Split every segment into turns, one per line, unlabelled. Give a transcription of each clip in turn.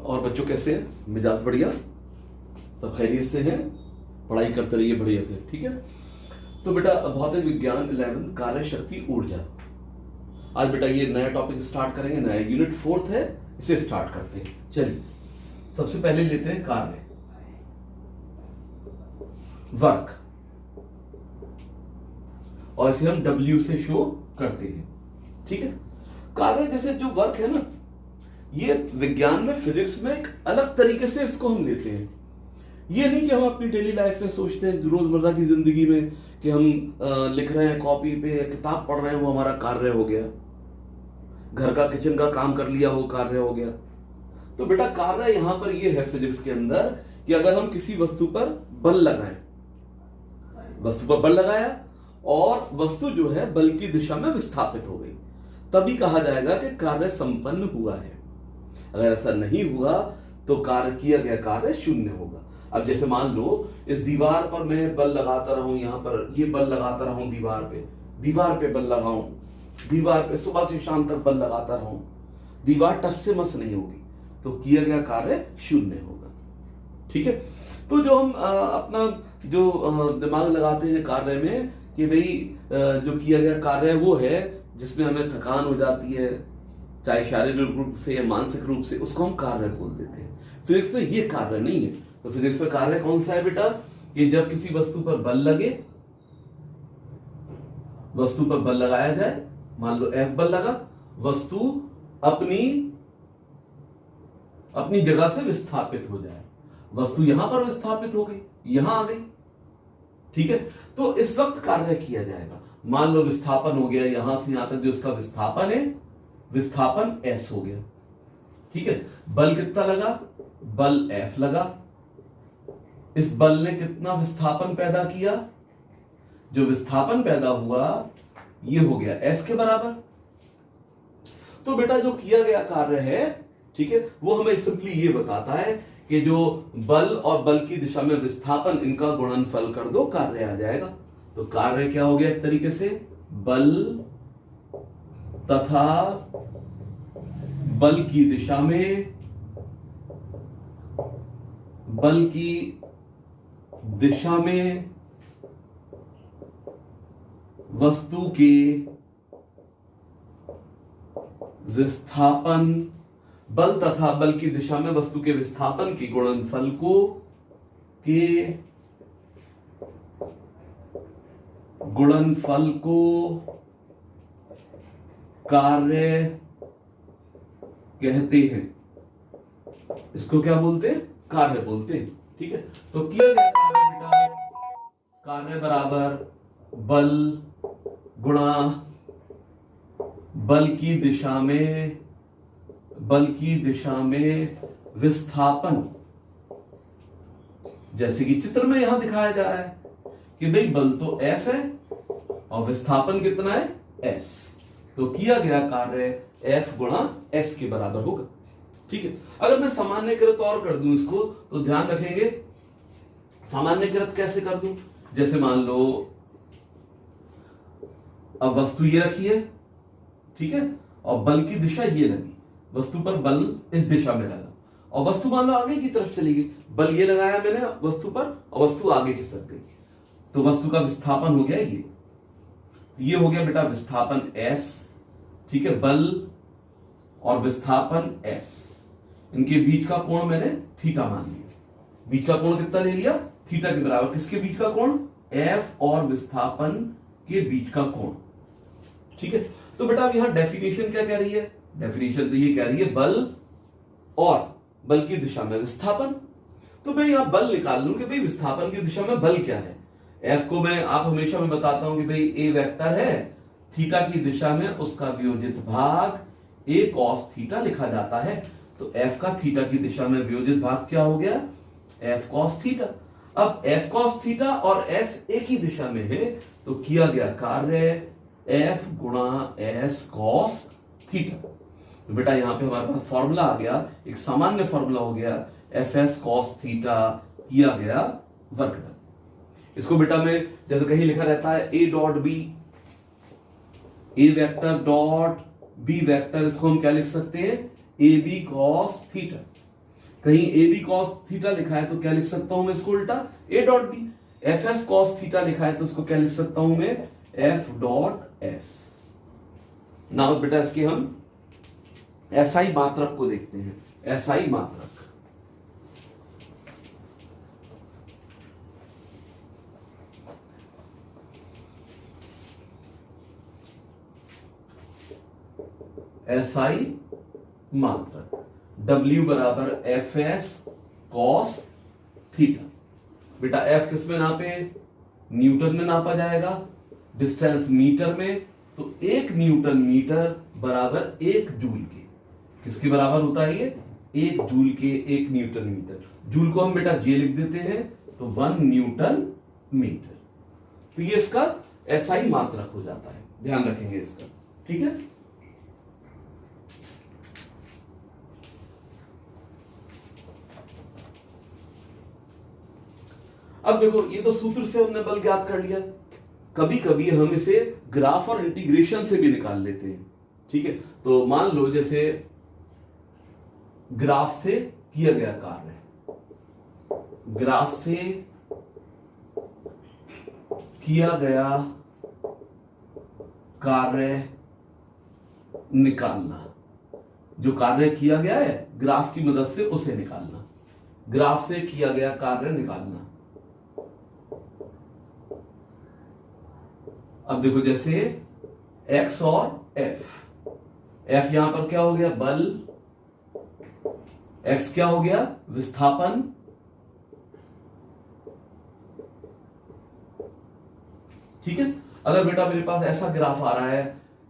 और बच्चों कैसे हैं? मिजाज बढ़िया, सब खैरियत से हैं, पढ़ाई करते रहिए बढ़िया से, ठीक है। तो बेटा भौतिक विज्ञान 11 कार्य शक्ति ऊर्जा, आज बेटा ये नया टॉपिक स्टार्ट करेंगे, नया यूनिट 4 है, इसे स्टार्ट करते हैं। चलिए सबसे पहले लेते हैं कार्य, वर्क, और इसे हम W से शो करते हैं, ठीक है। कार्य जैसे जो वर्क है ना, ये विज्ञान में, फिजिक्स में एक अलग तरीके से इसको हम लेते हैं। ये नहीं कि हम अपनी डेली लाइफ में सोचते हैं रोजमर्रा की जिंदगी में कि हम लिख रहे हैं कॉपी पे, किताब पढ़ रहे हैं, वो हमारा कार्य हो गया, घर का किचन का काम कर लिया वो कार्य हो गया। तो बेटा कार्य यहां पर ये है फिजिक्स के अंदर कि अगर हम किसी वस्तु पर बल लगाएं, वस्तु पर बल लगाया और वस्तु जो है बल की दिशा में विस्थापित हो गई, तभी कहा जाएगा कि कार्य संपन्न हुआ है। अगर ऐसा नहीं हुआ तो कार्य किया गया कार्य शून्य होगा। अब जैसे मान लो इस दीवार पर मैं बल लगाता रहूं, यहां पर ये बल लगाता रहूं, दीवार पे बल लगाऊं, दीवार पे सुबह से शाम तक बल लगाता रहूं, दीवार टस से मस नहीं होगी, तो किया गया कार्य शून्य होगा, ठीक है। तो जो हम अपना जो दिमाग लगाते हैं कार्य में कि भाई जो किया गया कार्य है वो है जिसमें हमें थकान हो जाती है, चाहे शारीरिक रूप से या मानसिक रूप से, उसको हम कार्य बोल देते हैं। फिजिक्स में ये कार्य नहीं है। तो फिजिक्स में कार्य कौन सा है बेटा? कि जब किसी वस्तु पर बल लगे, वस्तु पर बल लगाया जाए, मान लो F बल लगा, वस्तु अपनी जगह से विस्थापित हो जाए। वस्तु यहां पर विस्थापित हो गई, यहां आ गई, ठीक है। तो इस वक्त कार्य किया जाएगा। मान लो विस्थापन हो गया यहां से यहां तक, जो इसका विस्थापन है, विस्थापन S हो गया, ठीक है। बल कितना लगा? बल F लगा। इस बल ने कितना विस्थापन पैदा किया? जो विस्थापन पैदा हुआ ये हो गया S के बराबर। तो बेटा जो किया गया कार्य है, ठीक है, वो हमें सिंपली ये बताता है कि जो बल और बल की दिशा में विस्थापन, इनका गुणनफल कर दो, कार्य आ जाएगा। तो कार्य क्या हो गया? एक तरीके से बल तथा बल की दिशा में, बल की दिशा में वस्तु के विस्थापन, बल तथा बल की दिशा में वस्तु के विस्थापन के गुणनफल को कार्य कहते हैं। इसको क्या बोलते हैं? कार्य बोलते हैं, ठीक है। तो किया गया कार्य बेटा, कार्य बराबर बल गुणा बल की दिशा में विस्थापन। जैसे कि चित्र में यहां दिखाया जा रहा है कि भाई बल तो F है और विस्थापन कितना है? S। तो किया गया कार्य F गुणा S के बराबर होगा, ठीक है। अगर मैं सामान्यकृत और कर दूं इसको, तो ध्यान रखेंगे सामान्यकृत कैसे कर दूं। जैसे मान लो अब वस्तु ये रखी है, ठीक है, और बल की दिशा ये लगी, वस्तु पर बल इस दिशा में लगा और वस्तु मान लो आगे की तरफ चली गई, बल ये लगाया मैंने वस्तु पर और वस्तु आगे खिसक गई, तो वस्तु का विस्थापन हो गया ये हो गया बेटा विस्थापन S, ठीक है। बल और विस्थापन S, इनके बीच का कोण मैंने थीटा मान लिया। बीच का कोण कितना ले लिया? थीटा के बराबर। किसके बीच का कोण? F और विस्थापन के बीच का कोण, ठीक है। तो बेटा अब यहां डेफिनेशन क्या कह रही है? डेफिनेशन तो ये कह रही है बल और बल की दिशा में विस्थापन। तो मैं यहां बल निकाल लूं कि भाई विस्थापन की दिशा में बल क्या है। F को आप हमेशा मैं बताता हूं कि भाई A वेक्टर है, थीटा की दिशा में उसका वियोजित भाग A cos थीटा लिखा जाता है। तो F का थीटा की दिशा में वियोजित भाग क्या हो गया? F cos theta. अब F cos थीटा और S एक ही दिशा में है, तो किया गया कार्य F गुणा S cos थीटा। तो बेटा यहां पे हमारे पास फॉर्मूला आ गया, एक सामान्य फॉर्मूला हो गया Fs cos थीटा, किया गया वर्क डन। इसको बेटा में जैसे कहीं लिखा रहता है A dot B, A vector dot B vector, इसको हम क्या लिख सकते हैं? AB cos theta. कहीं ए बी कॉस थीटा लिखा है तो क्या लिख सकता हूं मैं इसको उल्टा A dot B. F S cos theta लिखा है तो उसको क्या लिख सकता हूं मैं एफ डॉट एस। नाउ बेटा इसके हम एसआई मात्रक को देखते हैं। एसआई मात्रक एसआई मात्रक W बराबर एफ एस कॉस थीटा। बेटा एफ किस में नापे, न्यूटन में नापा जाएगा, डिस्टेंस मीटर में, तो 1 न्यूटन मीटर बराबर 1 जूल के। किसके बराबर होता है ये, 1 जूल के 1 न्यूटन मीटर। जूल को हम बेटा जे लिख देते हैं तो 1 न्यूटन मीटर। तो ये इसका एसआई मात्रक हो जाता है, ध्यान रखेंगे इसका, ठीक है। अब देखो ये तो सूत्र से हमने बल ज्ञात कर लिया, कभी कभी हम इसे ग्राफ और इंटीग्रेशन से भी निकाल लेते हैं, ठीक है। तो मान लो जैसे ग्राफ से किया गया कार्य, ग्राफ से किया गया कार्य निकालना, जो कार्य किया गया है ग्राफ की मदद से उसे निकालना, ग्राफ से किया गया कार्य निकालना। अब देखो जैसे x और f, f यहां पर क्या हो गया बल, x क्या हो गया विस्थापन, ठीक है। अगर बेटा मेरे पास ऐसा ग्राफ आ रहा है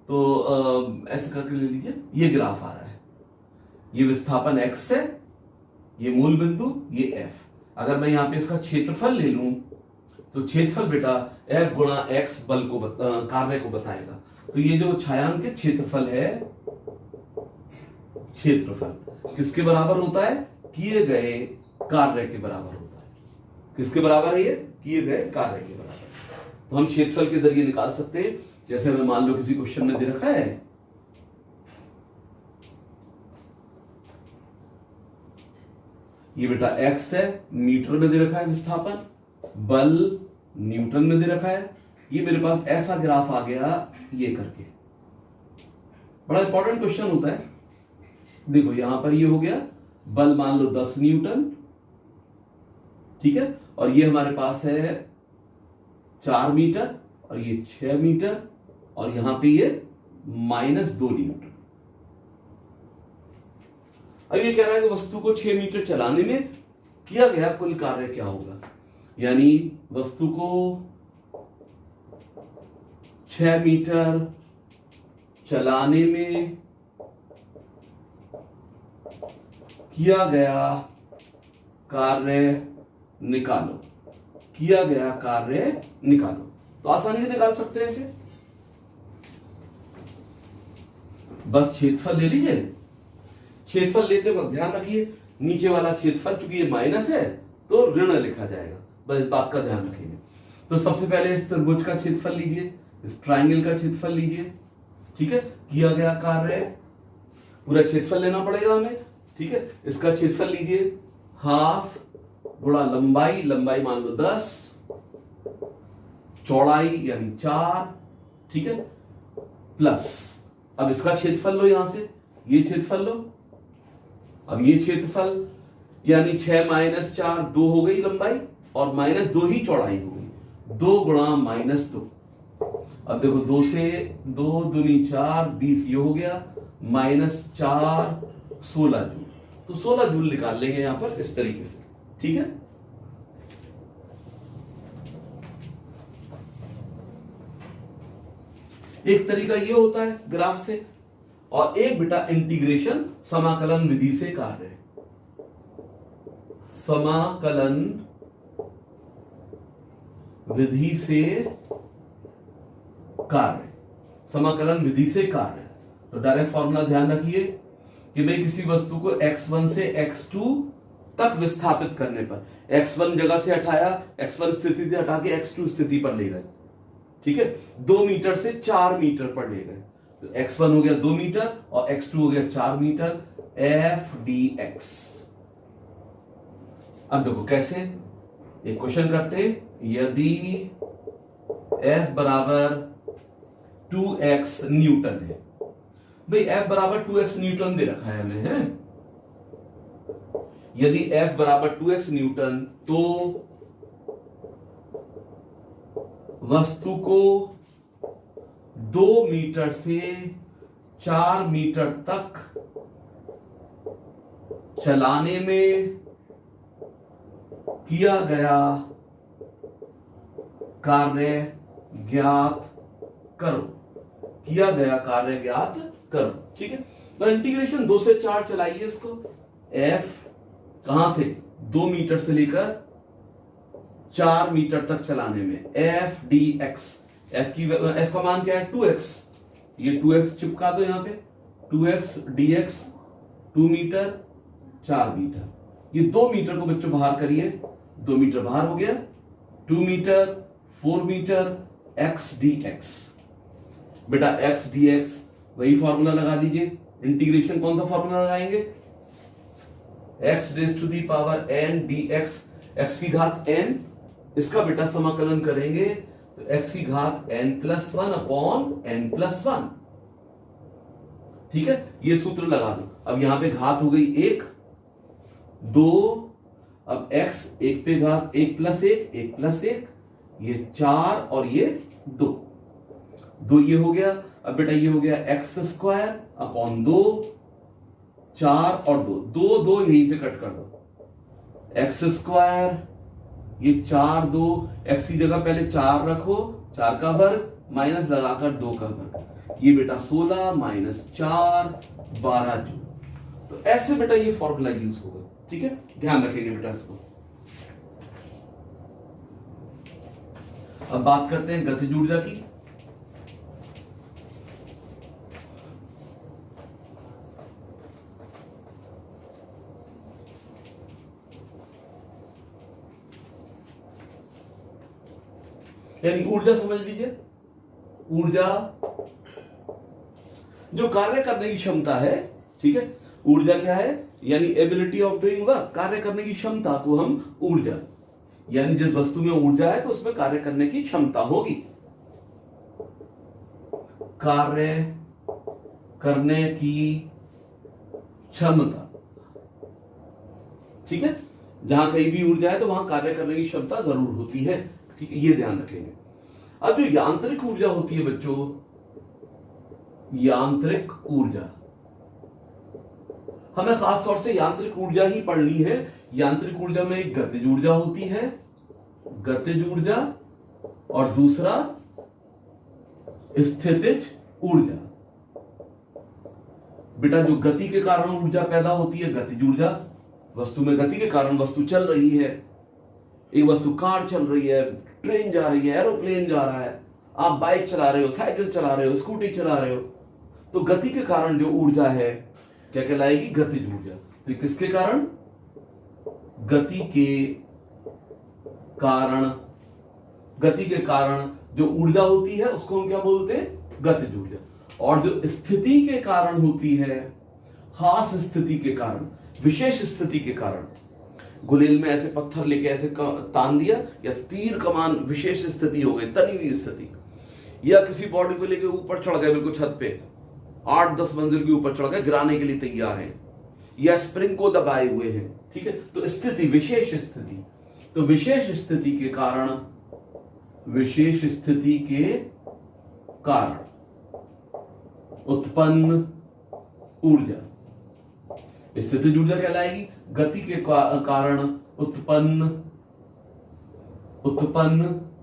तो ऐसे करके ले लीजिए, ये ग्राफ आ रहा है, ये विस्थापन x है, ये मूल बिंदु, ये f। अगर मैं यहां पे इसका क्षेत्रफल ले लूं तो क्षेत्रफल बेटा F गुणा x बल को कार्य को बताएगा। तो ये जो छायांकित क्षेत्रफल है, क्षेत्रफल किसके बराबर होता है, किए गए कार्य के बराबर होता है। किसके बराबर है ये, किए गए कार्य के बराबर। तो हम क्षेत्रफल के जरिए निकाल सकते हैं। जैसे हमें मान लो किसी क्वेश्चन में दे रखा है ये बेटा x है, मीटर में दे रखा है विस्थापन, बल न्यूटन में दे रखा है, ये मेरे पास ऐसा ग्राफ आ गया ये करके। बड़ा इंपॉर्टेंट क्वेश्चन होता है। देखो यहां पर ये हो गया बल मान लो 10 न्यूटन, ठीक है, और ये हमारे पास है 4 मीटर और ये 6 मीटर और यहां पे ये -2 न्यूटन। अब ये कह रहा है कि वस्तु को 6 मीटर चलाने में किया गया कुल कार्य क्या होगा, यानी वस्तु को 6 मीटर चलाने में किया गया कार्य निकालो, किया गया कार्य निकालो। तो आसानी से निकाल सकते हैं इसे, बस क्षेत्रफल ले लीजिए। क्षेत्रफल लेते वक्त ध्यान रखिए नीचे वाला क्षेत्रफल चूंकि ये माइनस है तो ऋण लिखा जाएगा, बस इस बात का ध्यान रखेंगे। तो सबसे पहले इस त्रिभुज का क्षेत्रफल लीजिए, इस ट्राइंगल का क्षेत्रफल लीजिए, ठीक है। किया गया कार्य पूरा क्षेत्रफल लेना पड़ेगा हमें, ठीक है। इसका क्षेत्रफल लीजिए, हाफ गुणा लंबाई, लंबाई मान लो 10, चौड़ाई यानी 4, ठीक है, प्लस अब इसका क्षेत्रफल लो, यहां से ये क्षेत्रफल लो, अब ये क्षेत्रफल यानी 6 - 4 2 हो गई लंबाई और -2 ही चौड़ाई हो गई, 2 गुणा -2। अब देखो 2 से 2 दूनी 4 20 ये हो गया, -4 16 जूल। तो 16 जूल निकाल लेंगे यहां पर इस तरीके से, ठीक है। एक तरीका ये होता है ग्राफ से, और एक बेटा इंटीग्रेशन समाकलन विधि से कार्य है। समाकलन विधि से कार्य, समाकलन विधि से कार्य। तो डायरेक्ट फॉर्मूला ध्यान रखिए कि भाई किसी वस्तु को x1 से x2 तक विस्थापित करने पर, x1 जगह से हटाया, x1 स्थिति से हटा के x2 स्थिति पर ले गए, ठीक है, 2 मीटर से 4 मीटर पर ले गए। तो x1 हो गया 2 मीटर और x2 हो गया 4 मीटर, f dx, अब देखो कैसे, एक क्वेश्चन करते, यदि F बराबर 2x न्यूटन है, भाई F बराबर 2x न्यूटन दे रखा है हमें, है? यदि F बराबर 2x न्यूटन तो वस्तु को 2 मीटर से 4 मीटर तक चलाने में किया गया कार्य ज्ञात करो, किया गया कार्य ज्ञात करो। ठीक है, तो इंटीग्रेशन 2 से 4 चलाइए इसको। F कहां से, 2 मीटर से लेकर 4 मीटर तक चलाने में F dx, F का मान क्या है, 2x, ये 2x चिपका दो यहां पे, 2x dx, 2 मीटर 4 मीटर, ये 2 मीटर को बच्चों बाहर करिए, 2 मीटर बाहर हो गया, 2 मीटर 4 मीटर x dx, बेटा x dx वही फॉर्मूला लगा दीजिए। इंटीग्रेशन कौन सा फॉर्मूला लगाएंगे, x raise to the power n dx, x की घात n, इसका बेटा समाकलन करेंगे तो x की घात n+1 अपॉन n+1। ठीक है, ये सूत्र लगा दो। अब यहां पे घात हो गई 1 2, अब x 1 पे घात 1+1, 1+1, ये 4 और ये 2 ये हो गया। अब बेटा ये हो गया x² अपॉन 2, 4 और 2 यहीं से कट कर दो, x², ये 4 2, x की जगह पहले 4 रखो, 4 का वर्ग माइनस लगाकर 2 का वर्ग, ये बेटा 16 माइनस 4 12 जूल। तो ऐसे बेटा ये फॉर्मूला यूज होगा। ठीक है, ध्यान रखेंगे बेटा इसको। अब बात करते हैं गतिज ऊर्जा की। यानी ऊर्जा समझ लीजिए, ऊर्जा जो कार्य करने की क्षमता है। ठीक है, ऊर्जा क्या है, यानी एबिलिटी ऑफ डूइंग वर्क, कार्य करने की क्षमता को हम ऊर्जा, यानी जिस वस्तु में ऊर्जा है तो उसमें कार्य करने की क्षमता होगी, कार्य करने की क्षमता। ठीक है, जहां कहीं भी ऊर्जा है तो वहां कार्य करने की क्षमता जरूर होती है। ठीक है, ये ध्यान रखेंगे। अब जो यांत्रिक ऊर्जा होती है बच्चों, यांत्रिक ऊर्जा, हमें खास तौर से यांत्रिक ऊर्जा ही पढ़नी है। यांत्रिक ऊर्जा में एक गतिज ऊर्जा होती है, गतिज ऊर्जा, और दूसरा स्थितिज ऊर्जा। बेटा जो गति के कारण ऊर्जा पैदा होती है, गतिज ऊर्जा, वस्तु में गति के कारण वस्तु चल रही है, एक वस्तु कार चल रही है, ट्रेन जा रही है, एरोप्लेन जा रहा है, आप बाइक चला रहे हो, साइकिल चला रहे हो, स्कूटी चला रहे हो, तो गति के कारण जो ऊर्जा है क्या कहलाएगी, गतिज ऊर्जा। तो किसके कारण, गति के कारण जो ऊर्जा होती है उसको हम क्या बोलते हैं, गतिज ऊर्जा। और जो स्थिति के कारण होती है, खास स्थिति के कारण, विशेष स्थिति के कारण, गुलेल में ऐसे पत्थर लेके ऐसे तान दिया, या तीर कमान, विशेष स्थिति हो गई, तनी हुई स्थिति, या किसी बॉडी को लेके ऊपर चढ़ गए, बिल्कुल छत पे 8-10 मंजिल के ऊपर चढ़ गए, गिराने के लिए तैयार हैं, या स्प्रिंग को दबाए हुए हैं। ठीक है, तो स्थिति, विशेष स्थिति, तो विशेष स्थिति के कारण, विशेष स्थिति के कारण उत्पन्न ऊर्जा स्थितिज ऊर्जा कहलाएगी। गति के कारण उत्पन्न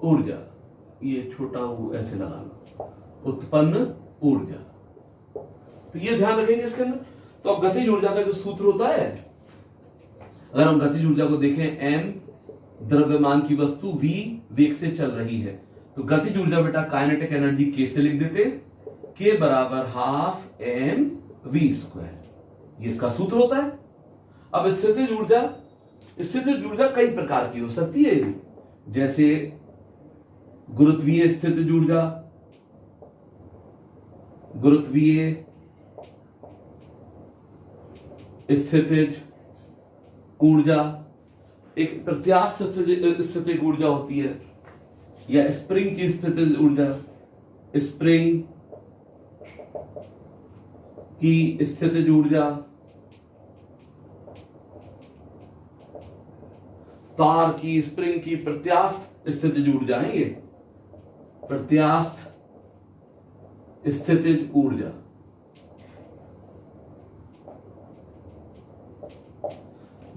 ऊर्जा, ये छोटा वो ऐसे लगाना, उत्पन्न ऊर्जा। तो ये ध्यान रखेंगे इसके अंदर। तो अब गतिज ऊर्जा का जो सूत्र होता है, अगर हम गतिज ऊर्जा को देखें, m द्रव्यमान की वस्तु v वेग से चल रही है, तो गतिज ऊर्जा बेटा काइनेटिक एनर्जी k से लिख देते, k बराबर ½ mv², ये इसका सूत्र होता है। अब स्थितिज ऊर्जा कई प्रकार की हो सकती है, जैसे गुरुत्वीय स्थितिज ऊर्जा, गुरुत्वीय स्थितिज ऊर्जा, एक प्रत्यास्थ स्थितिज ऊर्जा होती है, या स्प्रिंग की स्थितिज ऊर्जा, स्प्रिंग की स्थितिज ऊर्जा, तार की, स्प्रिंग की प्रत्यास्थ स्थितिज ऊर्जा है ये, प्रत्यास्थ स्थितिज ऊर्जा।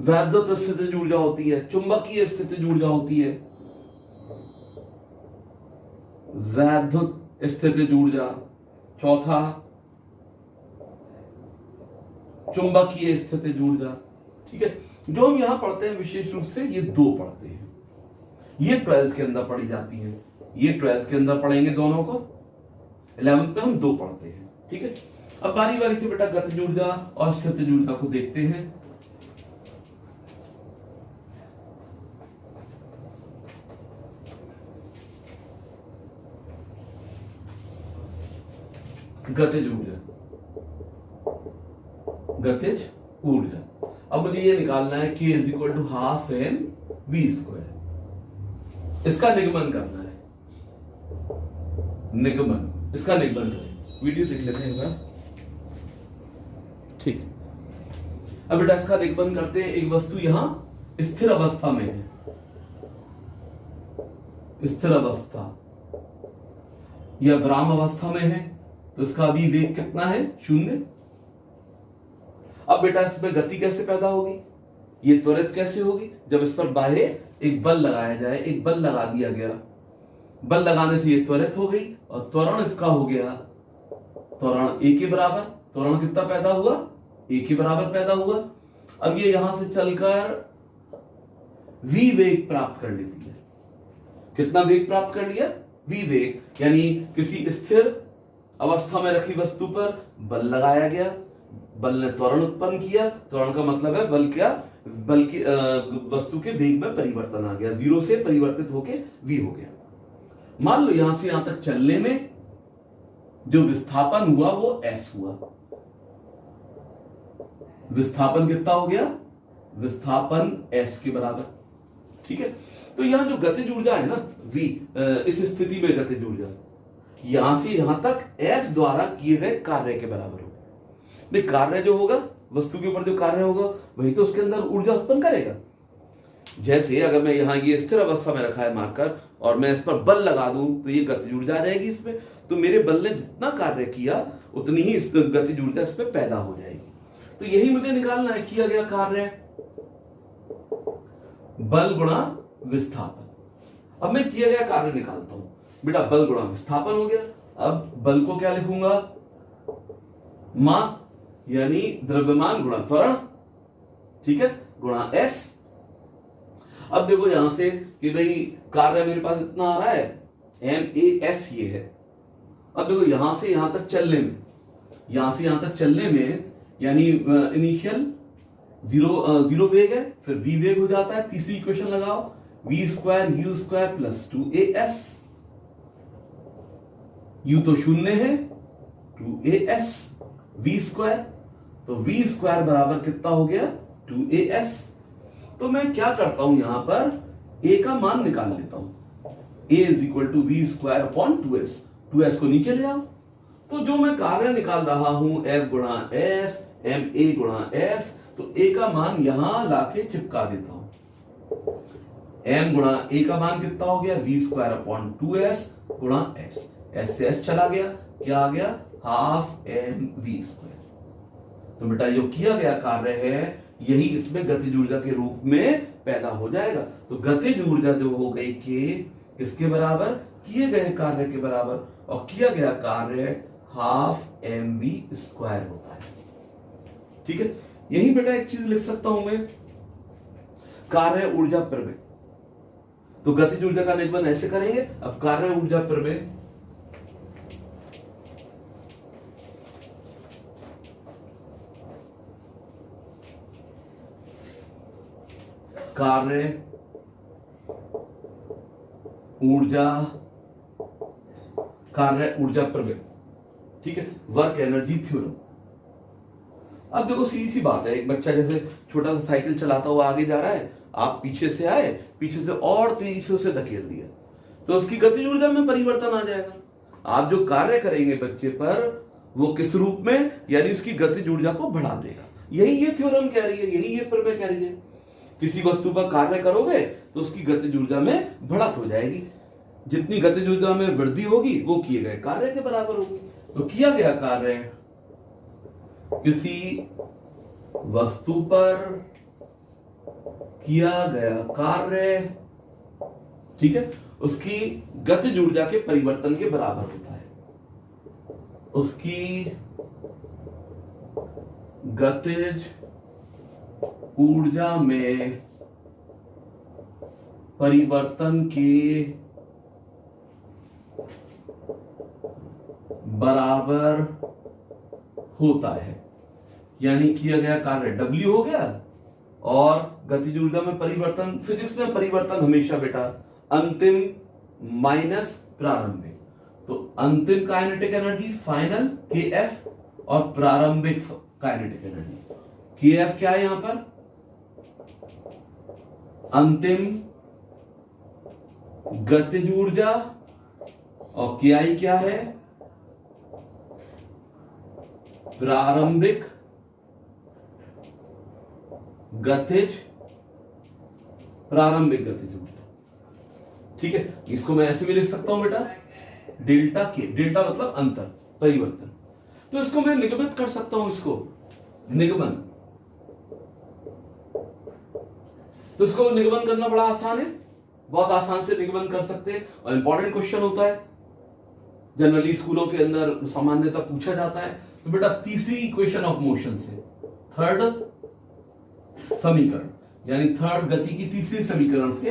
वैद्युत स्थितिज ऊर्जा होती है, चुंबकीय स्थितिज ऊर्जा होती है, वैद्युत स्थितिज ऊर्जा। चौथा चुंबकीय स्थितिज ऊर्जा। ठीक है, जो हम यहां पढ़ते हैं विशेष रूप से ये दो पढ़ते हैं, ये 12th के अंदर पढ़ी जाती है, ये 12th के अंदर पढ़ेंगे दोनों को, 11th में हम दो पढ़ते हैं। ठीक है, अब बारी बारी से बेटा गतिज ऊर्जा और स्थितिज ऊर्जा को देखते हैं। गतिज ऊर्जा, गतिज ऊर्जा। अब मुझे ये निकालना है k is equal to half M V square, इसका निगमन करना है, निगमन, इसका निगमन करें। वीडियो देख लेते हैं एक बार। ठीक, अब बेटा इसका निगमन करते हैं। एक वस्तु यहां स्थिर अवस्था में है, स्थिर अवस्था या विराम अवस्था में है, तो इसका अभी वेग कितना है? 0। अब बेटा इसमें गति कैसे पैदा होगी, ये त्वरित कैसे होगी? जब इस पर बाह्य एक बल लगाया जाए, एक बल लगा दिया गया, बल लगाने से ये त्वरित हो गई और त्वरण इसका हो गया, त्वरण a के बराबर। त्वरण कितना पैदा हुआ? a के बराबर पैदा हुआ। अब ये यहां से चलकर v वेग प्राप्त कर लेती है। कितना वेग प्राप्त कर लिया? v वेग, यानी किसी स्थिर अवस्था में रखी वस्तु पर बल लगाया गया, बल ने त्वरण उत्पन्न किया। त्वरण का मतलब है बल क्या? बल की वस्तु के वेग में परिवर्तन आ गया, 0 से परिवर्तित होके v हो गया। मान लो यहां से यहां तक चलने में जो विस्थापन हुआ वो s हुआ। विस्थापन कितना हो गया? विस्थापन s के बराबर। ठीक है, तो यहां जो गतिज ऊर्जा है ना v, इस स्थिति में गतिज ऊर्जा यहां से यहां तक f द्वारा किए गए कार्य के बराबर होगा। नहीं, कार्य जो होगा, वस्तु के ऊपर जो कार्य होगा वही तो उसके अंदर ऊर्जा उत्पन्न करेगा। जैसे अगर मैं यहां ये स्थिर अवस्था में रखा है मार्कर और मैं इस पर बल लगा दूं तो ये गतिज ऊर्जा आ जाएगी इसमें। तो मेरे बल ने जितना कार्य किया उतनी ही इस गतिज ऊर्जा इसमें पैदा हो जाएगी। तो यही मुझे निकालना है, किया गया कार्य बल गुणा विस्थापन। अब मैं किया गया कार्य निकालता हूं बेटा, बल गुणा विस्थापन हो गया। अब बल को क्या लिखूंगा? मां, यानी द्रव्यमान गुणा त्वरण, ठीक है, गुणा s। अब देखो यहां से कि भाई कार्य मेरे पास इतना आ रहा है, MAS ये है। अब देखो यहां से यहां तक चलने में, यहां से यहां तक चलने में यानी इनिशियल 0 वेग है, फिर v वेग हो जाता है। तीसरी इक्वेशन लगाओ, v square u square plus 2as। u तो 0 है, 2as v स्क्वायर, तो v स्क्वायर बराबर कितना हो गया? 2as। तो मैं क्या करता हूं यहां पर a का मान निकाल लेता हूं। a is equal to V square upon 2s। 2s को नीचे ले आओ, तो जो मैं कार्य निकाल रहा हूं f गुणा s, ma गुणा s, तो a का मान यहां लाके चिपका देता हूं। m गुणा a का मान कितना हो गया? v स्क्वायर अपॉन 2s गुणा s। s से s चला गया, क्या आ गया? Half mv square. तो बेटा जो किया गया कार्य है यही इसमें गतिज ऊर्जा के रूप में पैदा हो जाएगा। तो गतिज ऊर्जा जो हो गई k किसके बराबर? किए गए कार्य के बराबर, और किया गया कार्य हाफ mv स्क्वायर होता है। ठीक है, यही बेटा एक चीज लिख सकता हूं मैं, कार्य ऊर्जा प्रमेय। तो गतिज ऊर्जा का निगमन ऐसे करेंगे। अब कार्य ऊर्जा प्रमेय, कार्य ऊर्जा, कार्य ऊर्जा प्रमेय, ठीक है, वर्क एनर्जी थ्योरम। अब देखो सीधी सी बात है, एक बच्चा जैसे छोटा सा साइकिल चलाता हुआ आगे जा रहा है आप पीछे से आए, पीछे से और तेजी से उसे धकेल दिया, तो उसकी गतिज ऊर्जा में परिवर्तन आ जाएगा। आप जो कार्य करेंगे बच्चे पर वो किस रूप में, यानी उसकी गतिज ऊर्जा को बढ़ा देगा। यही ये थ्योरम कह रही है, यही ये प्रमेय कह रही है। किसी वस्तु पर कार्य करोगे तो उसकी गतिज ऊर्जा में बढ़त हो जाएगी। जितनी गतिज ऊर्जा में वृद्धि होगी वो किए गए कार्य के बराबर होगी। तो किया गया कार्य, किसी वस्तु पर किया गया कार्य, ठीक है, उसकी गतिज ऊर्जा के परिवर्तन के बराबर होता है। उसकी गतिज ऊर्जा में परिवर्तन के बराबर होता है। यानी किया गया कार्य W हो गया और गतिज ऊर्जा में परिवर्तन, फिजिक्स में परिवर्तन हमेशा बेटा अंतिम माइनस प्रारंभिक। तो अंतिम काइनेटिक एनर्जी फाइनल KF और प्रारंभिक काइनेटिक एनर्जी KF क्या है यहां पर, अंतिम गतिज ऊर्जा, और KI क्या है, प्रारंभिक गतिज ऊर्जा। ठीक है, इसको मैं ऐसे भी लिख सकता हूं बेटा, डेल्टा के, डेल्टा मतलब अंतर, परिवर्तन। तो इसको मैं निगमित कर सकता हूं, इसको निगमन, तो इसको निगमन करना बड़ा आसान है, बहुत आसान से निगमन कर सकते हैं। और इंपॉर्टेंट क्वेश्चन होता है, जनरली स्कूलों के अंदर सामान्यतः पूछा जाता है। तो बेटा तीसरी इक्वेशन ऑफ मोशन से, थर्ड समीकरण, यानी थर्ड गति की तीसरी समीकरण से,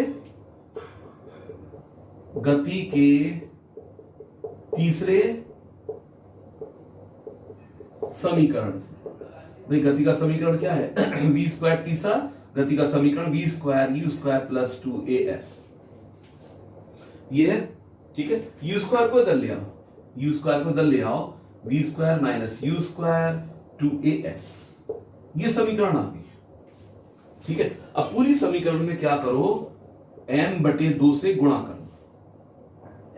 गति के तीसरे समीकरण से, भाई गति का समीकरण क्या है v², तीसरा गति का समीकरण v²u² + 2as, ये है। ठीक है, u² को इधर ले आओ, u² को इधर ले आओ, v² - u² 2as, ये समीकरण आ गई। ठीक है, अब पूरी समीकरण में क्या करो, m/2 से गुणा कर दो,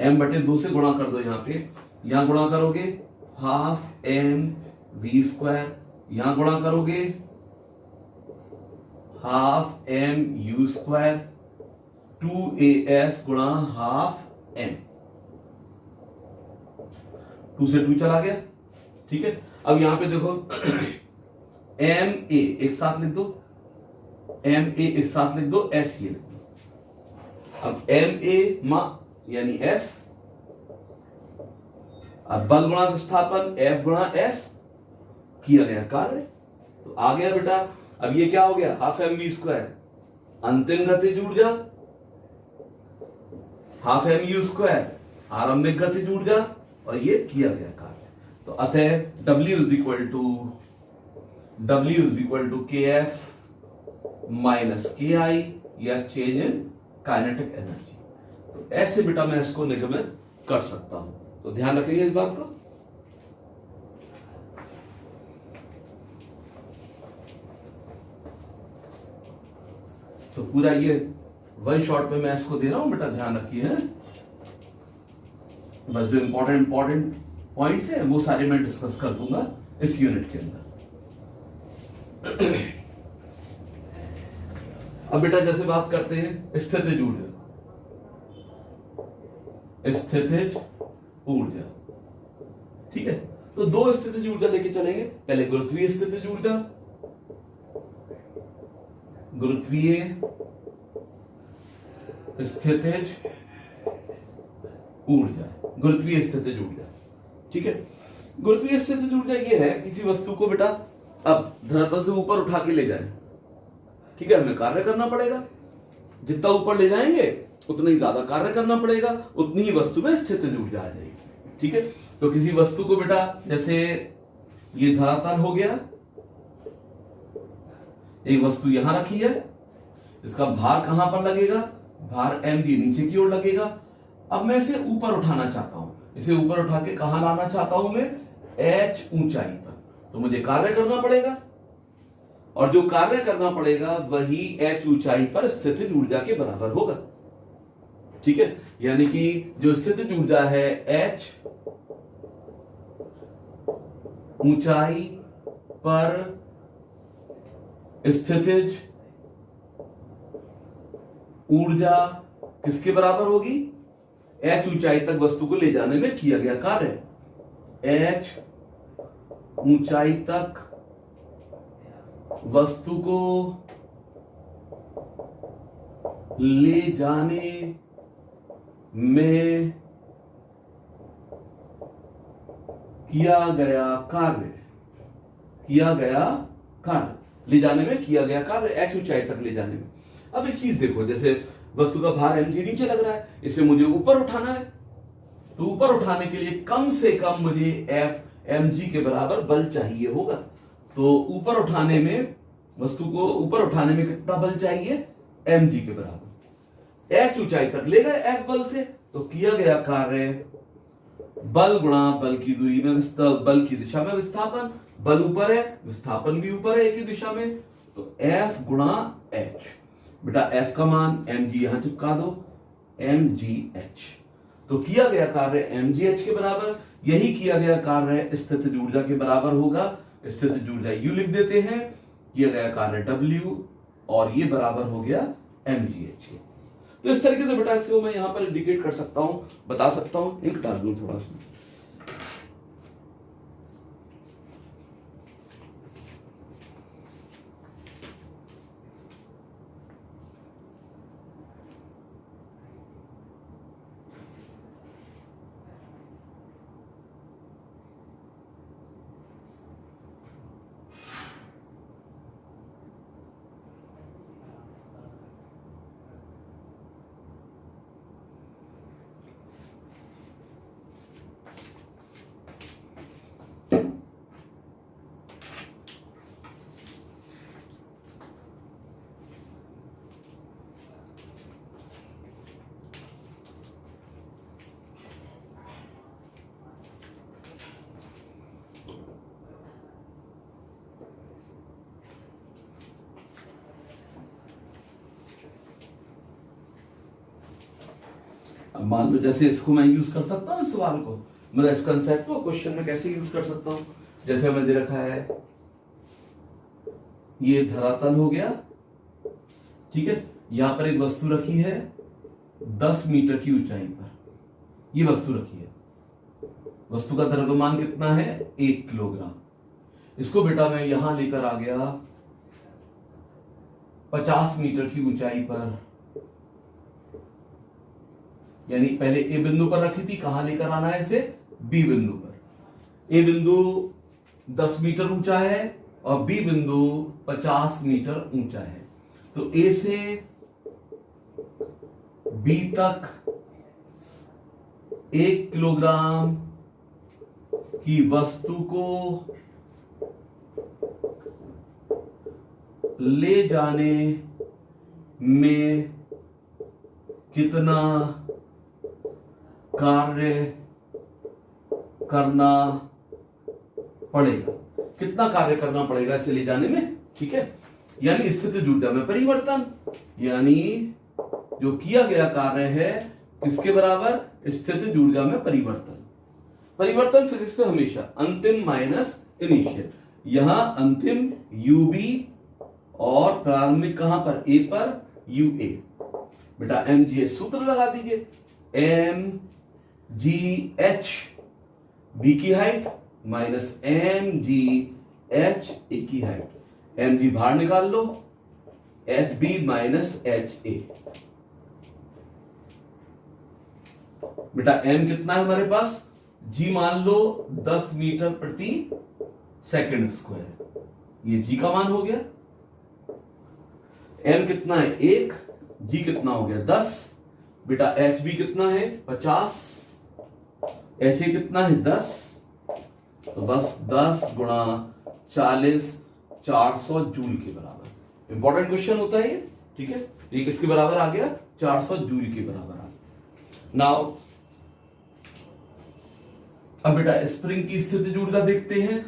m/2 से गुणा कर दो। यहां पे, यहां गुणा करोगे ½ mv², यहां गुणा करोगे ½ mu², 2as गुणा ½ m, 2 से 2 चला गया। ठीक है, अब यहां पे देखो ma एक साथ लिख दो, ma एक साथ लिख दो, s ये लिख दो। अब ma यानी F, अब बल गुणा विस्थापन F गुणा S, किया गया कार्य तो आ गया बेटा। अब ये क्या हो गया, ½ mv², अंतिम गतिज ऊर्जा, ½ mu², आरंभिक गतिज ऊर्जा, और ये किया गया कार्य। तो अतः W = KF - KI, या चेंज इन काइनेटिक एनर्जी। तो ऐसे बेटा मैं इसको निगमित कर सकता हूं, तो ध्यान रखेंगे इस बात को। तो पूरा ये वन शॉट में मैं इसको दे रहा हूं बेटा, ध्यान रखिए। बस जो इंपॉर्टेंट पॉइंट्स हैं वो सारे मैं डिस्कस कर दूंगा इस यूनिट के अंदर। अब बेटा जैसे बात करते हैं स्थितिज ऊर्जा, स्थितिज ऊर्जा, ठीक है, तो दो स्थितिज ऊर्जा लेके चलेंगे। पहले गुरुत्वीय स्थितिज ऊर्जा, गुरुत्वीय स्थितिज ऊर्जा, गुरुत्वीय स्थितिज ऊर्जा। ठीक है, गुरुत्वीय स्थितिज ऊर्जा ये है, किसी वस्तु को बेटा अब धरातल से ऊपर उठा के ले जाए, ठीक है, हमें कार्य करना पड़ेगा, जितना ऊपर ले जाएंगे उतना ही ज्यादा कार्य करना पड़ेगा, उतनी ही वस्तु में स्थितिज ऊर्जा आ जाएगी। ठीक है, तो किसी वस्तु को बेटा, जैसे ये धरातल हो गया, एक वस्तु यहां रखी है, इसका भार कहां पर लगेगा, भार m नीचे की ओर लगेगा। अब मैं इसे ऊपर उठाना चाहता हूं, इसे ऊपर उठा के कहां लाना चाहता हूं मैं, h ऊंचाई पर, तो मुझे कार्य करना पड़ेगा। और जो कार्य करना पड़ेगा वही h ऊंचाई पर स्थितिज ऊर्जा के बराबर होगा। ठीक है, यानी कि जो स्थितिज ऊर्जा है h ऊंचाई पर स्थितिज ऊर्जा किसके बराबर होगी? h ऊंचाई तक वस्तु को ले जाने में किया गया कार्य। h ऊंचाई तक वस्तु को ले जाने में किया गया कार्य, ले जाने में किया गया कार्य h ऊंचाई तक ले जाने में। अब एक चीज देखो, जैसे वस्तु का भार mg नीचे लग रहा है, इसे मुझे ऊपर उठाना है, तो ऊपर उठाने के लिए कम से कम मुझे f mg के बराबर बल चाहिए होगा। तो ऊपर उठाने में, वस्तु को ऊपर उठाने में कितना बल चाहिए? mg के बराबर। h ऊंचाई तक ले गए f बल से, तो किया गया कार्य बल गुणा बल की दूरी में बल की दिशा में विस्थापन। बल ऊपर है, विस्थापन भी ऊपर है एक ही दिशा में, तो f गुणा h। बेटा f का मान mg यहां चिपका दो, mgh। तो किया गया कार्य mgh के बराबर, यही किया गया कार्य स्थितिज ऊर्जा के बराबर होगा। स्थितिज ऊर्जा U लिख देते हैं, किया गया कार्य W, और ये बराबर हो गया mgh के। तो इस तरीके से बेटा इसको मैं यहां पर इंडिकेट कर सकता हूं, बता सकता हूं। इंक डाल दूं थोड़ा सा। अब मान लो जैसे इसको मैं यूज कर सकता हूं, इस सवाल को, मतलब इस कंसेप्ट को क्वेश्चन में कैसे यूज कर सकता हूं। जैसे हमें दे रखा है ये धरातल हो गया, ठीक है, यहां पर एक वस्तु रखी है 10 मीटर की ऊंचाई पर, ये वस्तु रखी है। वस्तु का द्रव्यमान कितना है? 1 किलोग्राम। इसको बेटा मैं यहां लेकर आ गया 50 मीटर की ऊंचाई पर, यानी पहले ए बिंदु पर रखी थी, कहां लेकर आना है इसे? बी बिंदु पर। ए बिंदु 10 मीटर ऊंचा है और बी बिंदु 50 मीटर ऊंचा है। तो ए से बी तक 1 किलोग्राम की वस्तु को ले जाने में कितना कार्य करना पड़ेगा? कितना कार्य करना पड़ेगा इसे ले जाने में? ठीक है, यानी स्थितिज ऊर्जा में परिवर्तन, यानी जो किया गया कार्य है किसके बराबर? स्थितिज ऊर्जा में परिवर्तन। परिवर्तन फिजिक्स में हमेशा अंतिम माइनस इनिशियल, यहां अंतिम यूबी और प्रारंभिक कहां पर? ए पर, यूए। बेटा mgh सूत्र लगा दीजिए, mgh बी की हाइट माइनस mgh ए की हाइट। mg बाहर निकाल लो, hb माइनस ha। बेटा m कितना है हमारे पास? g मान लो 10 मीटर प्रति सेकंड स्क्वायर, ये g का मान हो गया। m कितना है? 1, g कितना हो गया? 10। बेटा hb कितना है? 50, ha कितना है? 10। तो बस 10 गुणा 40 400 जूल के बराबर। इंपॉर्टेंट क्वेश्चन होता है ये, ठीक है। ये किसके बराबर आ गया? 400 जूल के बराबर आ गया। नाउ अब बेटा स्प्रिंग की स्थितिज ऊर्जा देखते हैं।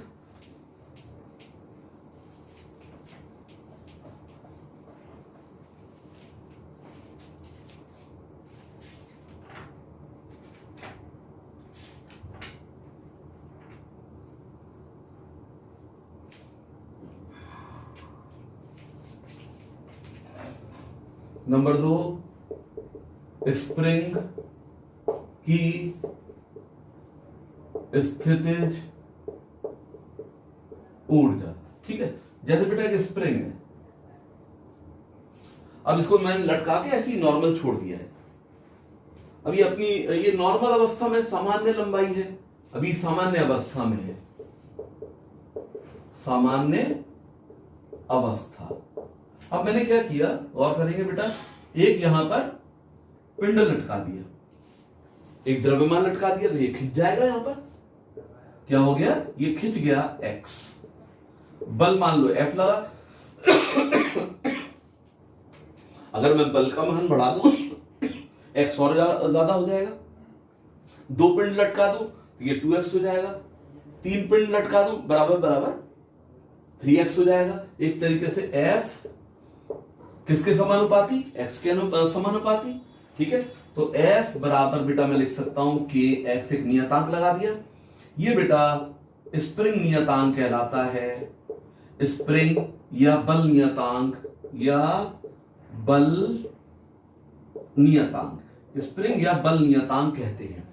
नंबर 2, स्प्रिंग की स्थितिज ऊर्जा। ठीक है, जैसे बेटा एक स्प्रिंग है, अब इसको मैंने लटका के ऐसे ही नॉर्मल छोड़ दिया है। अभी अपनी ये नॉर्मल अवस्था में सामान्य लंबाई है, अभी सामान्य अवस्था में है, सामान्य अवस्था। अब मैंने क्या किया, और करेंगे बेटा, एक यहां पर पिंड लटका दिया, एक द्रव्यमान लटका दिया, तो ये खिंच जाएगा। यहां पर क्या हो गया, ये खिंच गया x। बल मान लो F लगा, अगर मैं बल का मान बढ़ा दूं x और ज्यादा हो जाएगा। 2 पिंड लटका दूं तो ये 2x हो जाएगा। 3 पिंड लटका दूं बराबर बराबर 3x हो जाएगा। एक तरीके से F किसके समानुपाती, x के समानुपाती। ठीक है, तो F बराबर बेटा मैं लिख सकता हूं kx, एक नियतांक लगा दिया। ये बेटा स्प्रिंग नियतांक कहलाता है, स्प्रिंग या बल नियतांक, या बल नियतांक, स्प्रिंग या बल नियतांक कहते हैं।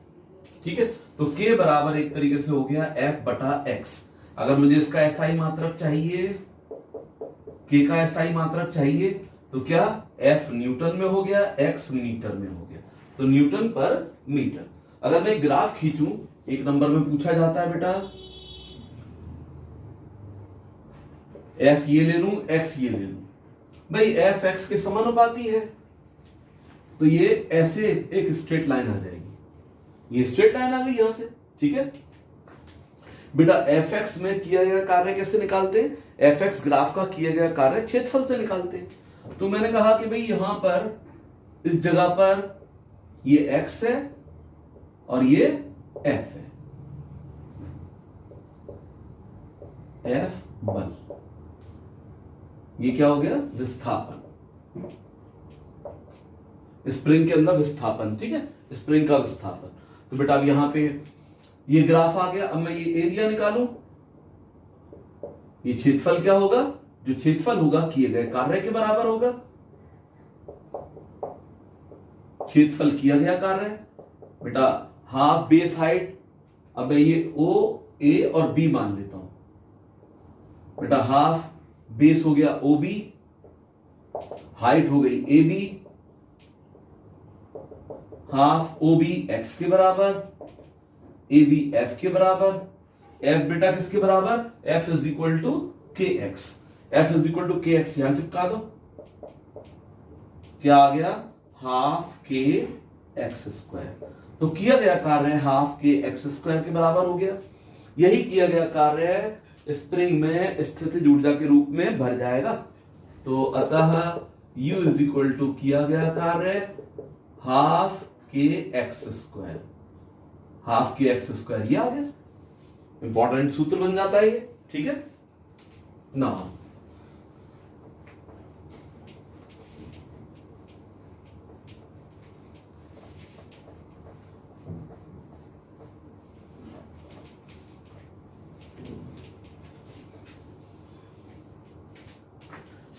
ठीक है, तो k बराबर एक तरीके से हो गया F बटा x। अगर मुझे इसका SI मात्रक चाहिए, k का SI मात्रक चाहिए, तो क्या F न्यूटन में हो गया, x मीटर में हो गया, तो न्यूटन पर मीटर। अगर मैं ग्राफ खींचूं, एक नंबर में पूछा जाता है बेटा F ये ले लूं, x ये ले लूं, भाई F x के समानुपाती है, तो ये ऐसे एक स्ट्रेट लाइन आ जाएगी। ये स्ट्रेट लाइन आ गई यहां से। ठीक है बेटा, Fx में किया गया कार्य कैसे निकालते हैं, Fx ग्राफ का किया गया कार्य क्षेत्रफल से निकालते हैं। तो मैंने कहा कि भाई यहां पर इस जगह पर ये x है और ये F है, F बल, ये क्या हो गया, विस्थापन, स्प्रिंग के अंदर विस्थापन। ठीक है, स्प्रिंग का विस्थापन। तो बेटा अब यहां पे ये ग्राफ आ गया। अब मैं ये एरिया निकालूं, ये क्षेत्रफल क्या होगा, जो क्षेत्रफल होगा किए गए कार्य के बराबर होगा। क्षेत्रफल किया गया कार्य बेटा हाफ बेस हाइट। अब मैं ये O, A और B मान लेता हूं बेटा। हाफ बेस हो गया OB, हाइट हो गई AB, हाफ OB x के बराबर, AB F के बराबर। F बेटा किसके बराबर, F is equal to KX। F is equal to KX यहां चिपका दो, क्या आ गया, हाफ KX स्क्वायर। तो किया गया कार्य हाफ KX स्क्वायर के बराबर हो गया। यही किया गया कार्य स्प्रिंग में स्थितिज ऊर्जा के रूप में भर जाएगा। तो अतः U इज इक्वल टू किया गया कार्य half KX square, half KX square, ये आ गया। इंपॉर्टेंट सूत्र बन जाता है ये। ठीक है ना,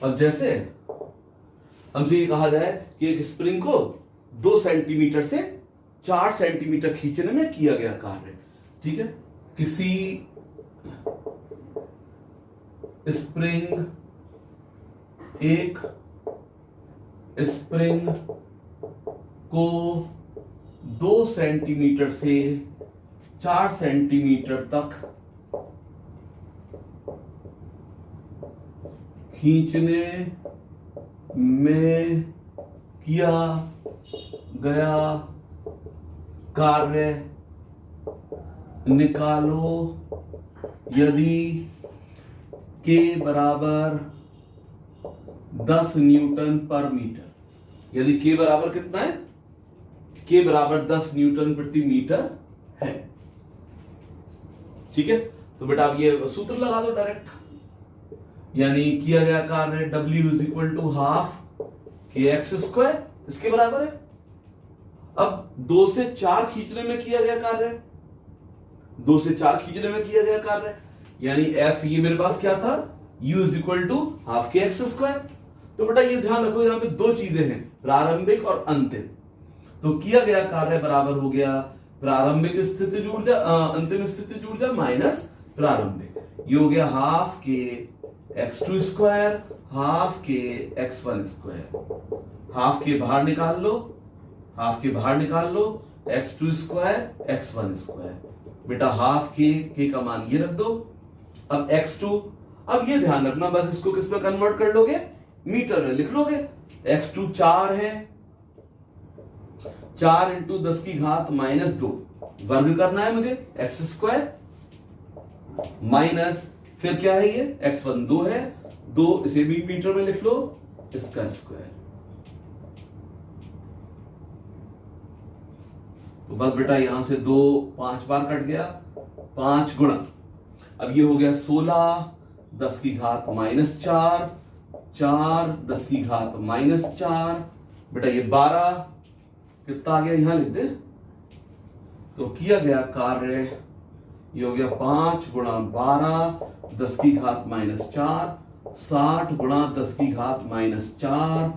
अब जैसे हमसे ये कहा जाए कि एक स्प्रिंग को 2 सेंटीमीटर से 4 सेंटीमीटर खींचने में किया गया कार्य। ठीक है, किसी स्प्रिंग, एक स्प्रिंग को 2 सेंटीमीटर से 4 सेंटीमीटर तक खींचने में किया गया कार्य निकालो यदि K बराबर 10 न्यूटन पर मीटर। यदि K बराबर कितना है, K बराबर 10 न्यूटन प्रति मीटर है। ठीक है, तो बेटा अब ये सूत्र लगा दो डायरेक्ट, यानी किया गया कार्य W is equal to half KX square, इसके बराबर है। अब 2 से 4 खींचने में किया गया कार्य, 2 से 4 खींचने में किया गया कार्य, यानी F ये मेरे पास क्या था, U is equal to half KX square. तो बेटा ये ध्यान रखो, यहाँ पे दो चीजें हैं, प्रारंभिक और अंतिम। तो किया गया कार्य बराबर हो गया प्रारंभिक स्थितिज ऊर्जा अंतिम स्थितिज ऊर्जा माइनस प्रारंभिक। ये हो गया हाफ के x2 स्क्वायर हाफ के x1 स्क्वायर। हाफ के बाहर निकाल लो, हाफ के बाहर निकाल लो, x2 स्क्वायर x1 स्क्वायर। बेटा हाफ के का मान ये रख दो। अब x2, अब ये ध्यान रखना, बस इसको किस में कन्वर्ट कर लोगे, मीटर में लिख लोगे। x2 4 है, 4 इंटू 10 की घात माइनस 2 वर्ग करना है मुझे, x स्क्वायर माइनस फिर क्या है ये x1 2 है, 2 इसे भी मीटर में लिख लो, इसका स्क्वायर। तो बस बेटा यहां से 2 5 बार कट गया, 5 गुणा, अब ये हो गया 16 10 की घात माइनस 4, 4 10 की घात माइनस 4, बेटा ये 12 कितना आ गया यहां लिख दे। तो किया गया कार्य ये हो गया 5 गुणा 12 10 की घात माइनस 4, 60 गुणा 10 की घात माइनस 4,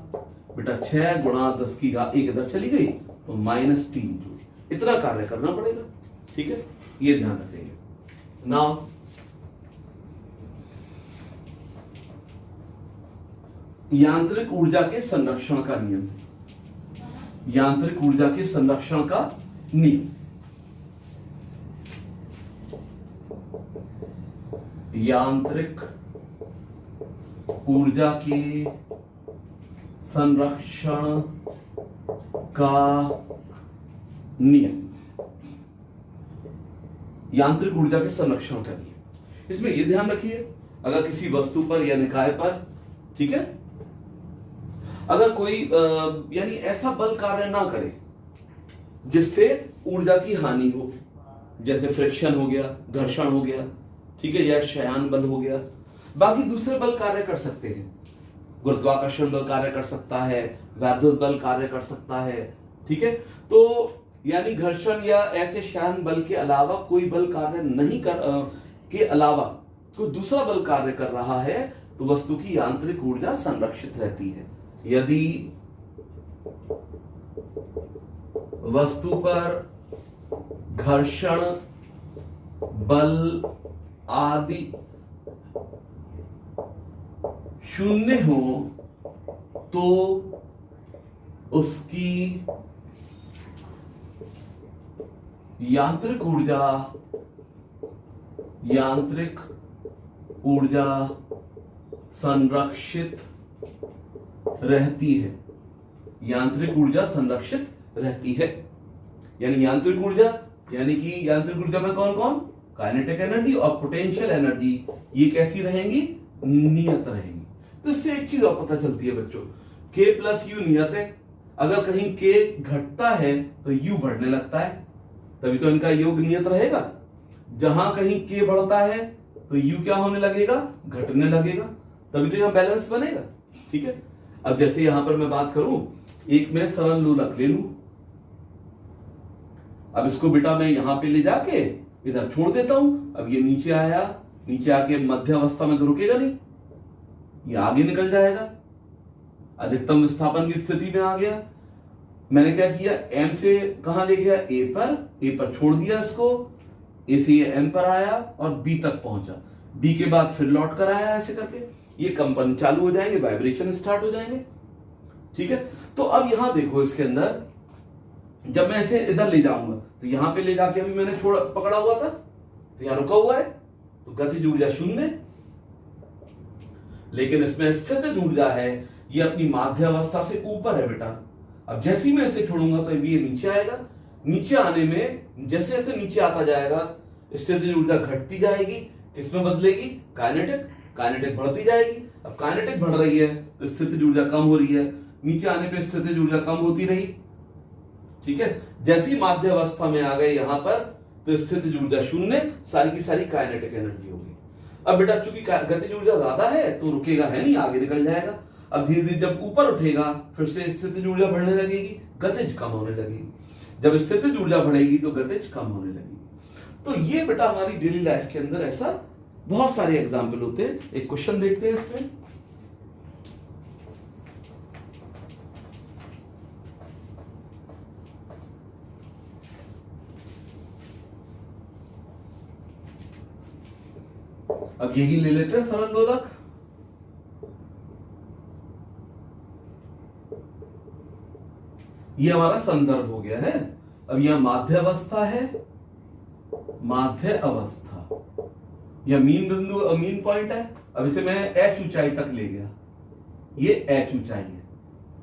बेटा 6 गुणा 10 की घात, एक इधर चली गई तो माइनस 3 जूल। इतना कार्य करना पड़ेगा, ठीक है, ये ध्यान रखेंगे। नाउ यांत्रिक ऊर्जा के संरक्षण का नियम, यांत्रिक ऊर्जा के संरक्षण का नियम। यांत्रिक ऊर्जा के संरक्षण का नियम, यांत्रिक ऊर्जा के संरक्षण का नियम। इसमें यह ध्यान रखिए, अगर किसी वस्तु पर या निकाय पर, ठीक है, अगर कोई यानी ऐसा बल कार्य ना करे जिससे ऊर्जा की हानि हो, जैसे फ्रिक्शन हो गया, घर्षण हो गया, ठीक है, या शयान बल हो गया, बाकी दूसरे बल कार्य कर सकते हैं, गुरुत्वाकर्षण बल कार्य कर सकता है, वैद्युत बल कार्य कर सकता है, ठीक है। तो यानी घर्षण या ऐसे शयान बल के अलावा कोई बल कार्य नहीं कर के अलावा कोई दूसरा बल कार्य कर रहा है तो वस्तु की यांत्रिक ऊर्जा संरक्षित रहती है। यदि वस्तु पर घर्षण बल आदि शून्य हो तो उसकी यांत्रिक ऊर्जा संरक्षित रहती है, यांत्रिक ऊर्जा संरक्षित रहती है। यानी यांत्रिक ऊर्जा, यानी कि यांत्रिक ऊर्जा में कौन कौन, काइनेटिक एनर्जी और पोटेंशियल एनर्जी, ये कैसी रहेंगी, नियत रहेंगी। तो इससे एक चीज और पता चलती है बच्चों, K प्लस यू नियत है, अगर कहीं K घटता है तो U बढ़ने लगता है, तभी तो इनका योग नियत रहेगा। जहां कहीं K बढ़ता है तो U क्या होने लगेगा, घटने लगेगा, तभी तो यहां बैलेंस बनेगा, ठीक है। अब जैसे यहां पर मैं बात करूं, एक मैं सरल लोलक ले लूं, अब इसको बेटा मैं यहां पे ले जाके इधर छोड़ देता हूं। अब ये नीचे आया, नीचे आके मध्य अवस्था में तो रुकेगा नहीं, ये आगे निकल जाएगा, अधिकतम विस्थापन की स्थिति में आ गया। मैंने क्या किया, M से कहां ले गया, A पर छोड़ दिया इसको, A से ये M पर आया और B तक पहुंचा, B के बाद फिर लौट कर आया, ऐसे करके ये कंपन चालू हो जाएंगे, वाइब्रेशन स्टार्ट हो जाएंगे, ठीक है। तो अब यहां देखो, इसके अंदर जब मैं इसे इधर ले जाऊंगा तो यहां पे ले जाके अभी मैंने पकड़ा हुआ था तो यहां रुका हुआ है, तो गतिज ऊर्जा शून्य, लेकिन इसमें स्थितिज ऊर्जा है, ये अपनी माध्य अवस्था से ऊपर है बेटा। अब जैसे ही मैं इसे छोड़ूंगा तो ये नीचे आएगा, नीचे आने में जैसे जैसे नीचे आता जाएगा स्थितिज ऊर्जा घटती जाएगी, किसमें बदलेगी, काइनेटिक बढ़ती जाएगी। अब काइनेटिक बढ़ रही है तो स्थितिज ऊर्जा कम हो रही है, नीचे आने पे स्थितिज ऊर्जा कम होती रही, ठीक है। जैसे ही माध्य अवस्था में आ गए यहां पर तो स्थितिज ऊर्जा शून्य, सारी की सारी काइनेटिक एनर्जी होगी। अब बेटा चूंकि गतिज ऊर्जा ज्यादा है तो रुकेगा है नहीं, आगे निकल जाएगा। अब धीरे धीरे जब ऊपर उठेगा फिर से स्थितिज ऊर्जा बढ़ने लगेगी, गतिज कम होने लगेगी, जब स्थितिज ऊर्जा बढ़ेगी तो गतिज कम होने लगेगी। तो ये बेटा हमारी डेली लाइफ के अंदर ऐसा बहुत सारे एग्जाम्पल होते हैं। एक क्वेश्चन देखते हैं इसमें, अब यही ले लेते हैं सरल दोलक। ये हमारा संदर्भ हो गया है। अब यहां माध्य अवस्था है, माध्य अवस्था या मीन बिंदु, मीन पॉइंट है। अब इसे मैं h ऊंचाई तक ले गया, ये h ऊंचाई है,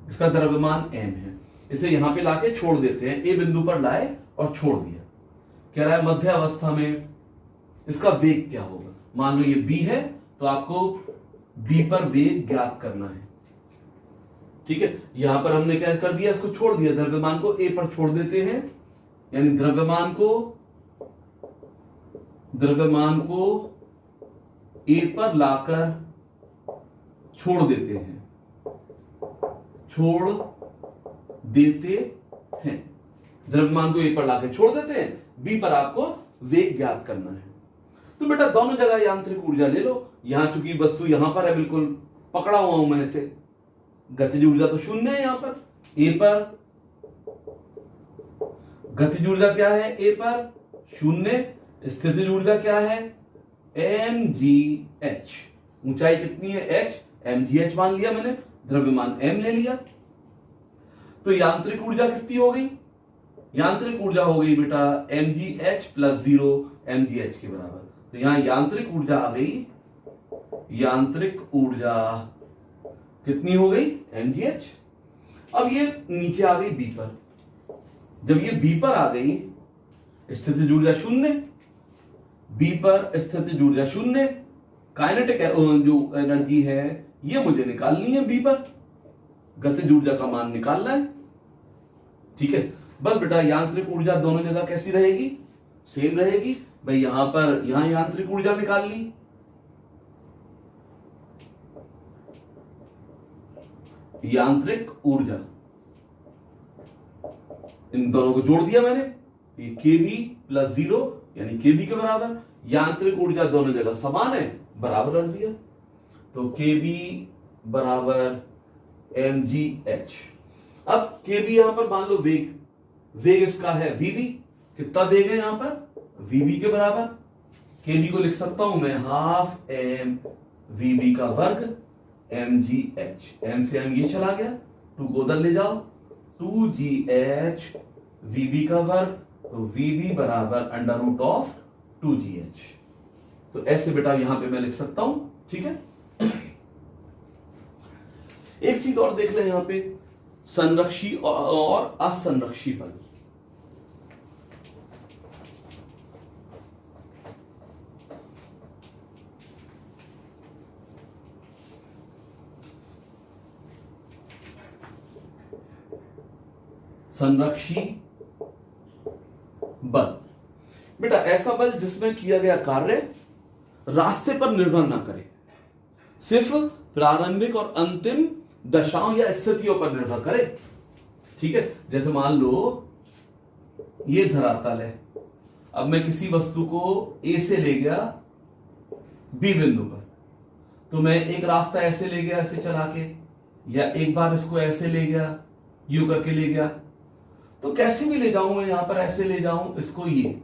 इसका द्रव्यमान m है। इसे यहां पे लाके छोड़ देते हैं, a बिंदु पर लाए और छोड़ दिया। कह रहा है मध्य अवस्था में इसका वेग क्या होगा। मान लो ये b है, तो आपको b पर वेग ज्ञात करना है। ठीक है, यहां पर हमने क्या कर दिया, इसको छोड़ दिया, द्रव्यमान को a पर छोड़ देते हैं, यानी द्रव्यमान को a पर लाकर छोड़ देते हैं, द्रव्यमान को a पर लाकर छोड़ देते हैं, b पर आपको वेग ज्ञात करना है। तो बेटा दोनों जगह यांत्रिक ऊर्जा ले लो। यहां चूंकि वस्तु यहां पर है, बिल्कुल पकड़ा हुआ हूं मैं इसे, गतिज ऊर्जा तो शून्य है यहां पर, a पर गतिज ऊर्जा क्या है, a पर शून्य, स्थितिज ऊर्जा क्या है, mgh, ऊंचाई कितनी है h, mgh मान लिया मैंने, द्रव्यमान m ले लिया। तो यांत्रिक ऊर्जा कितनी हो गई, यांत्रिक ऊर्जा हो गई बेटा mgh प्लस 0 mgh के बराबर। तो यहां यांत्रिक ऊर्जा आ गई, यांत्रिक ऊर्जा कितनी हो गई, mgh। अब ये नीचे आ गई b पर, जब ये b पर आ गई, स्थितिज ऊर्जा शून्य, b पर स्थितिज ऊर्जा शून्य, काइनेटिक जो एनर्जी है ये मुझे निकालनी है b पर, गतिज ऊर्जा का मान निकालना है। ठीक है, बस बेटा यांत्रिक ऊर्जा दोनों जगह कैसी रहेगी, सेम रहेगी। भाई यहां पर यहां यांत्रिक ऊर्जा निकाल ली, यांत्रिक ऊर्जा इन दोनों को जोड़ दिया मैंने, ये kb प्लस 0 यानी kb के बराबर। यांत्रिक ऊर्जा दोनों जगह समान है, बराबर रख दिया, तो kb बराबर mgh। अब kb यहां पर मान लो वेग, वेग इसका है vb, कितना वेग है यहां पर, vb के बराबर। kb को लिख सकता हूं मैं हाफ m vb का वर्ग mgh, m से m ये चला गया, 2 को उधर ले जाओ, 2gh vb का वर्ग, तो vb बराबर अंडर रूट ऑफ 2gh। तो ऐसे बेटा यहां पे मैं लिख सकता हूं। ठीक है, एक चीज और देख लें यहां पे, संरक्षी और असंरक्षी बल। संरक्षी बल बेटा ऐसा बल जिसमें किया गया कार्य रास्ते पर निर्भर ना करे, सिर्फ प्रारंभिक और अंतिम दशाओं या स्थितियों पर निर्भर करे। ठीक है, जैसे मान लो ये धरातल है, अब मैं किसी वस्तु को ए से ले गया बी बिंदु पर, तो मैं एक रास्ता ऐसे ले गया ऐसे चला के, या एक बार इसको ऐसे ले गया यू करके ले गया, तो कैसे भी ले जाऊं मैं, यहां पर ऐसे ले जाऊं इसको, ये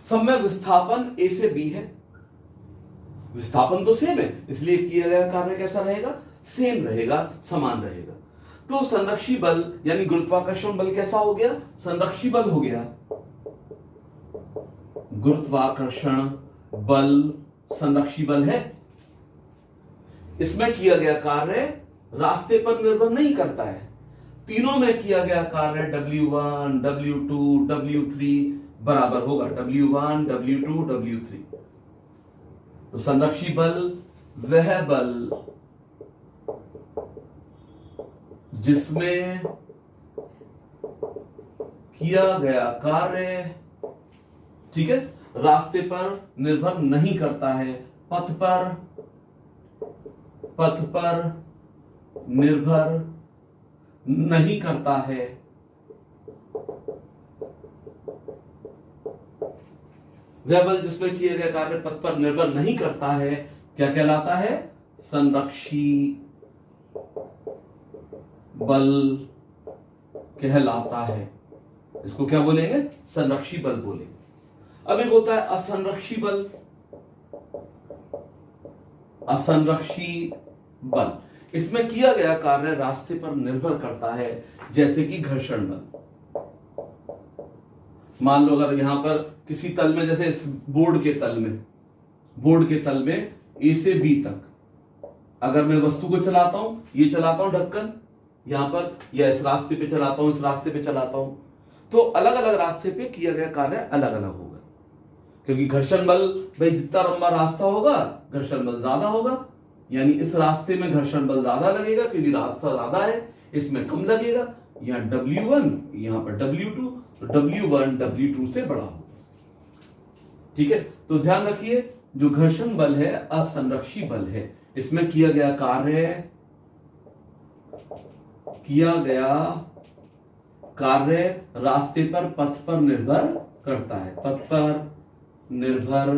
सब में विस्थापन ए से बी है, विस्थापन तो सेम है, इसलिए किया गया कार्य कैसा रहेगा, सेम रहेगा, समान रहेगा। तो संरक्षी बल यानी गुरुत्वाकर्षण बल कैसा हो गया, संरक्षी बल हो गया। गुरुत्वाकर्षण बल संरक्षी बल है, इसमें किया गया कार्य रास्ते पर निर्भर नहीं करता है। तीनों में किया गया कार्य W1, W2, W3 बराबर होगा, W1, W2, W3। तो संरक्षी बल वह बल जिसमें किया गया कार्य, ठीक है, रास्ते पर निर्भर नहीं करता है, पथ पर निर्भर नहीं करता है। वह बल जिसमें किए गए कार्य पथ पर निर्भर नहीं करता है क्या कहलाता है, संरक्षी बल कहलाता है। इसको क्या बोलेंगे, संरक्षी बल बोलेंगे। अब एक होता है असंरक्षी बल। असंरक्षी बल, इसमें किया गया कार्य रास्ते पर निर्भर करता है, जैसे कि घर्षण बल। मान लो अगर यहां पर किसी तल में, जैसे इस बोर्ड के तल में ए से बी तक अगर मैं वस्तु को चलाता हूं, ये चलाता हूं ढक्कन यहां पर, या इस रास्ते पे चलाता हूं, इस रास्ते पे चलाता हूं, तो अलग अलग रास्ते पे किया गया कार्य अलग अलग होगा, क्योंकि घर्षण बल भाई जितना लंबा रास्ता होगा घर्षण बल ज्यादा होगा, यानी इस रास्ते में घर्षण बल ज्यादा लगेगा क्योंकि रास्ता ज्यादा है, इसमें कम लगेगा। यहां W1 यहां पर W2, तो W1 W2 से बड़ा होगा। ठीक है, तो ध्यान रखिए जो घर्षण बल है असंरक्षी बल है, इसमें किया गया कार्य रास्ते पर, पथ पर निर्भर करता है, पथ पर निर्भर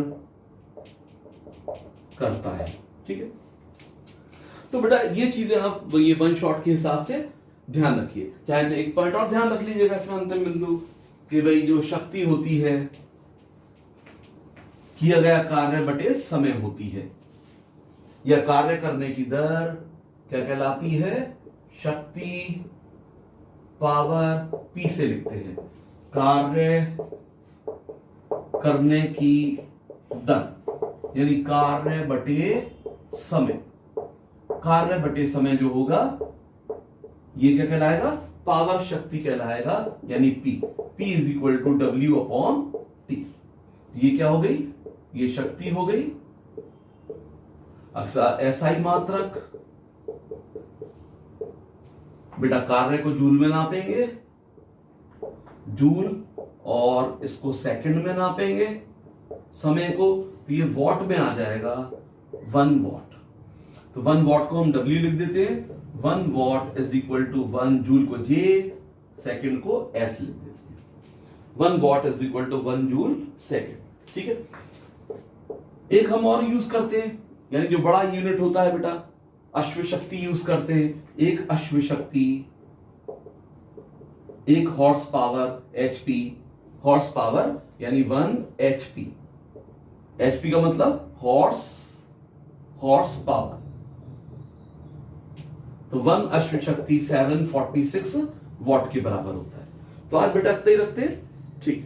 करता है। ठीक है, तो बेटा ये चीजें आप ये वन शॉट के हिसाब से ध्यान रखिए। चाहे तो एक पॉइंट और ध्यान रख लीजिएगा इसमें अंतिम बिंदु कि भाई जो शक्ति होती है किया गया कार्य बटे समय होती है, या कार्य करने की दर क्या कहलाती है, शक्ति पावर P से लिखते हैं, कार्य करने की दर यानी कार्य बटे समय, कार्य बटे समय जो होगा ये क्या कहलाएगा, पावर शक्ति कहलाएगा, यानी P is equal to W upon T। ये क्या हो गई, ये शक्ति हो गई, SI मात्रक, बेटा कार्य को जूल में नापेंगे, जूल, और इसको सेकंड में नापेंगे समय को, तो ये वॉट में आ जाएगा 1 वॉट। तो 1 वॉट को हम W लिख देते हैं, 1 watt is equal to 1 joule को J, सेकंड को S लिख देते हैं। 1 watt is equal to 1 joule second. ठीक है, एक हम और यूज करते हैं, यानी जो बड़ा यूनिट होता है बेटा अश्व शक्ति यूज करते हैं। एक अश्व शक्ति, एक horse power HP, horse power यानी 1 HP, HP का मतलब हॉर्स पावर, तो 1 अश्व शक्ति 746 वॉट के बराबर होता है। तो आज बेटा रखते ही रखते, ठीक।